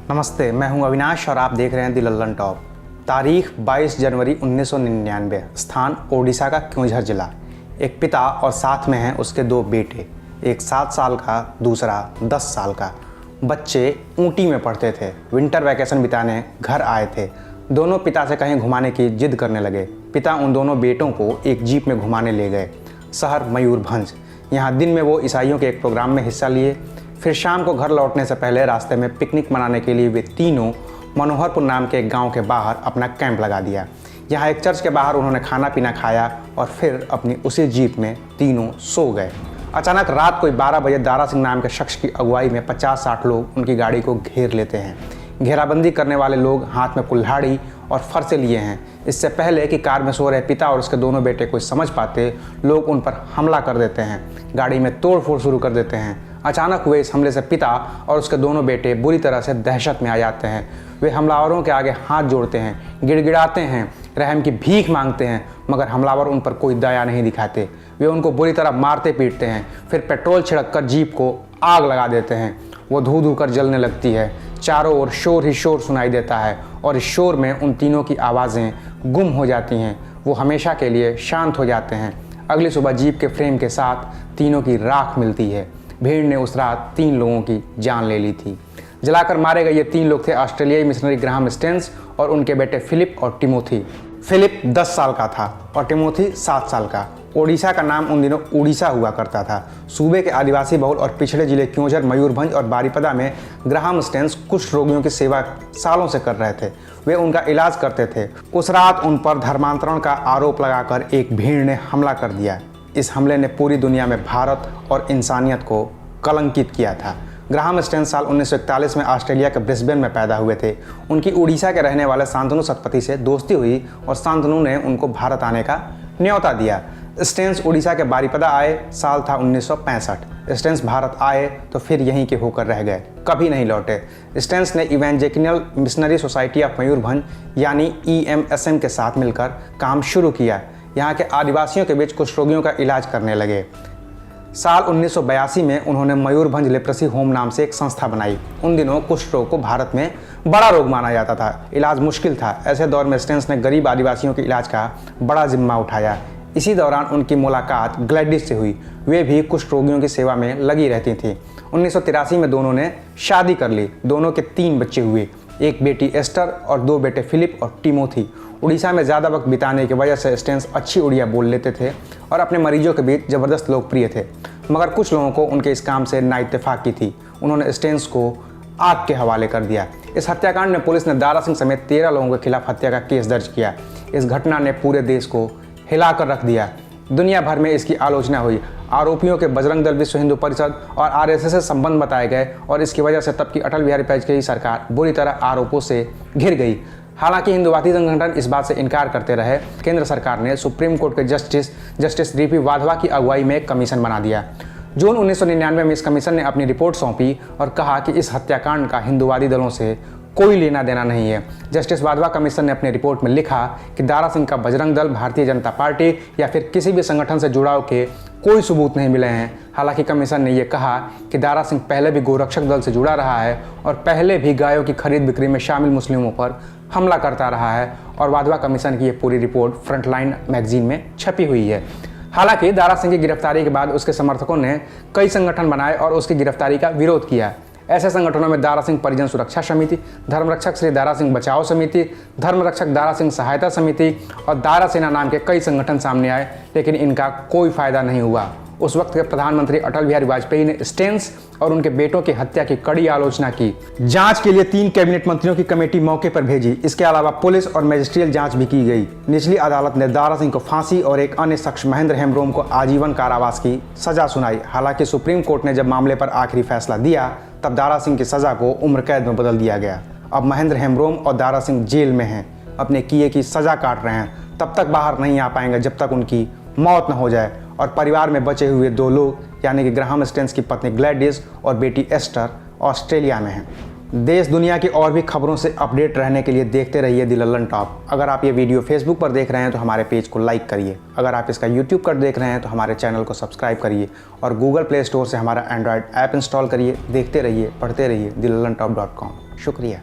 नमस्ते, मैं हूं अविनाश और आप देख रहे हैं द लल्लन टॉप। तारीख 22 जनवरी 1999। स्थान ओडिशा का क्योंझर जिला। एक पिता और साथ में हैं उसके दो बेटे, एक 7 साल का, दूसरा 10 साल का। बच्चे ऊटी में पढ़ते थे। विंटर वैकेशन बिताने घर आए थे। दोनों पिता से कहीं घुमाने की जिद करने लगे। पिता उन दोनों बेटों को एक जीप में घुमाने ले गए शहर मयूरभंज। यहाँ दिन में वो ईसाइयों के एक प्रोग्राम में हिस्सा लिए। फिर शाम को घर लौटने से पहले रास्ते में पिकनिक मनाने के लिए वे तीनों मनोहरपुर नाम के एक गांव के बाहर अपना कैंप लगा दिया। यहाँ एक चर्च के बाहर उन्होंने खाना पीना खाया और फिर अपनी उसी जीप में तीनों सो गए। अचानक रात कोई 12 बजे दारा सिंह नाम के शख्स की अगुवाई में 50-60 लोग उनकी गाड़ी को घेर लेते हैं। घेराबंदी करने वाले लोग हाथ में कुल्हाड़ी और फरसे लिए हैं। इससे पहले कि कार में सो रहे पिता और उसके दोनों बेटे कोई समझ पाते, लोग उन पर हमला कर देते हैं। गाड़ी में तोड़फोड़ शुरू कर देते हैं। अचानक हुए इस हमले से पिता और उसके दोनों बेटे बुरी तरह से दहशत में आ जाते हैं। वे हमलावरों के आगे हाथ जोड़ते हैं, गिड़गिड़ाते हैं, रहम की भीख मांगते हैं, मगर हमलावर उन पर कोई दया नहीं दिखाते। वे उनको बुरी तरह मारते पीटते हैं। फिर पेट्रोल छिड़क कर जीप को आग लगा देते हैं। वो धू धू कर जलने लगती है। चारों ओर शोर ही शोर सुनाई देता है और इस शोर में उन तीनों की आवाज़ें गुम हो जाती हैं। वो हमेशा के लिए शांत हो जाते हैं। अगली सुबह जीप के फ्रेम के साथ तीनों की राख मिलती है। भीड़ ने उस रात 3 लोगों की जान ले ली थी। जलाकर मारे गए ये 3 लोग थे ऑस्ट्रेलियाई मिशनरी ग्राहम स्टेन्स और उनके बेटे फिलिप और टिमोथी। फिलिप 10 साल का था और टिमोथी 7 साल का। ओडिशा का नाम उन दिनों उड़ीसा हुआ करता था। सूबे के आदिवासी बहुल और पिछड़े जिले क्योंझर, मयूरभंज और बारीपदा में ग्राहम स्टेन्स कुष्ठ रोगियों की सेवा सालों से कर रहे थे। वे उनका इलाज करते थे। उस रात उन पर धर्मांतरण का आरोप लगाकर एक भीड़ ने हमला कर दिया। इस हमले ने पूरी दुनिया में भारत और इंसानियत को कलंकित किया था। ग्राहम स्टेन्स साल 1941 में ऑस्ट्रेलिया के ब्रिस्बेन में पैदा हुए थे। उनकी उड़ीसा के रहने वाले शांतनु सतपथी से दोस्ती हुई और शांतनु ने उनको भारत आने का न्योता दिया। स्टेन्स उड़ीसा के बारीपदा आए। साल था 1965। स्टेन्स भारत आए तो फिर यहीं के होकर रह गए, कभी नहीं लौटे। स्टेन्स ने evangelical missionary society of Mayurbhanj यानी EMSM के साथ मिलकर काम शुरू किया। यहाँ के आदिवासियों के बीच कुष्ठ रोगियों का इलाज करने लगे। साल 1982 में उन्होंने मयूरभंज लेप्रेसी होम नाम से एक संस्था बनाई। उन दिनों कुष्ठ रोग को भारत में बड़ा रोग माना जाता था। इलाज मुश्किल था। ऐसे दौर में स्टेन्स ने गरीब आदिवासियों के इलाज का बड़ा जिम्मा उठाया। इसी दौरान उनकी मुलाकात ग्लैडिस से हुई। वे भी कुष्ठ रोगियों की सेवा में लगी रहती थीं। 1983 में दोनों ने शादी कर ली। दोनों के 3 बच्चे हुए, एक बेटी एस्टर और 2 बेटे फिलिप और टिमोथी। उड़ीसा में ज़्यादा वक्त बिताने की वजह से स्टेन्स अच्छी उड़िया बोल लेते थे और अपने मरीजों के बीच ज़बरदस्त लोकप्रिय थे। मगर कुछ लोगों को उनके इस काम से नाइत्तेफाकी थी। उन्होंने स्टेन्स को आग के हवाले कर दिया। इस हत्याकांड में पुलिस ने दारा सिंह समेत 13 लोगों के खिलाफ हत्या का केस दर्ज किया। इस घटना ने पूरे देश को हिलाकर रख दिया। दुनिया भर में इसकी आलोचना हुई। आरोपियों के बजरंग दल, विश्व हिंदू परिषद और RSS से संबंध बताए गए और इसकी वजह से तब की अटल बिहारी वाजपेयी सरकार बुरी तरह आरोपों से घिर गई। हालांकि हिंदुवादी संगठन इस बात से इनकार करते रहे। केंद्र सरकार ने सुप्रीम कोर्ट के जस्टिस DP वाधवा की अगुवाई में एक कमीशन बना दिया। जून 1999 में इस कमीशन ने अपनी रिपोर्ट सौंपी और कहा कि इस हत्याकांड का हिंदुवादी दलों से कोई लेना देना नहीं है। जस्टिस वाधवा कमीशन ने अपनी रिपोर्ट में लिखा कि दारा सिंह का बजरंग दल, भारतीय जनता पार्टी या फिर किसी भी संगठन से जुड़ाव के कोई सबूत नहीं मिले हैं। हालांकि कमीशन ने यह कहा कि दारा सिंह पहले भी गोरक्षक दल से जुड़ा रहा है और पहले भी गायों की खरीद बिक्री में शामिल मुस्लिमों पर हमला करता रहा है। और वाधवा कमीशन की यह पूरी रिपोर्ट फ्रंटलाइन मैगजीन में छपी हुई है। हालांकि दारा सिंह की गिरफ्तारी के बाद उसके समर्थकों ने कई संगठन बनाए और उसकी गिरफ्तारी का विरोध किया। ऐसे संगठनों में दारा सिंह परिजन सुरक्षा समिति, धर्मरक्षक श्री दारा सिंह बचाओ समिति, धर्मरक्षक दारा सिंह सहायता समिति और दारा सेना नाम के कई संगठन सामने आए, लेकिन इनका कोई फायदा नहीं हुआ। उस वक्त के प्रधानमंत्री अटल बिहारी वाजपेयी ने स्टेन्स और उनके बेटों की हत्या की कड़ी आलोचना की। जांच के लिए 3 कैबिनेट मंत्रियों की कमेटी मौके पर भेजी। इसके अलावा पुलिस और मजिस्ट्रियल जांच भी की गई। निचली अदालत ने दारा सिंह को फांसी और एक अन्य शख्स महेंद्र हेम्ब्रोम को आजीवन कारावास की सजा सुनाई। हालांकि सुप्रीम कोर्ट ने जब मामले पर आखिरी फैसला दिया तब दारा सिंह की सजा को उम्र कैद में बदल दिया गया। अब महेंद्र हेम्ब्रोम और दारा सिंह जेल में हैं, अपने किए की सजा काट रहे हैं। तब तक बाहर नहीं आ पाएंगे जब तक उनकी मौत न हो जाए। और परिवार में बचे हुए 2 लोग यानी कि ग्राहम स्टेन्स की पत्नी ग्लैडिस और बेटी एस्टर ऑस्ट्रेलिया में हैं। देश दुनिया की और भी खबरों से अपडेट रहने के लिए देखते रहिए दी लल्लन टॉप। अगर आप ये वीडियो फेसबुक पर देख रहे हैं तो हमारे पेज को लाइक करिए। अगर आप इसका यूट्यूब पर देख रहे हैं तो हमारे चैनल को सब्सक्राइब करिए और गूगल प्ले स्टोर से हमारा एंड्रॉयड ऐप इंस्टॉल करिए। देखते रहिए, पढ़ते रहिए दी लल्लन टॉप .com। शुक्रिया।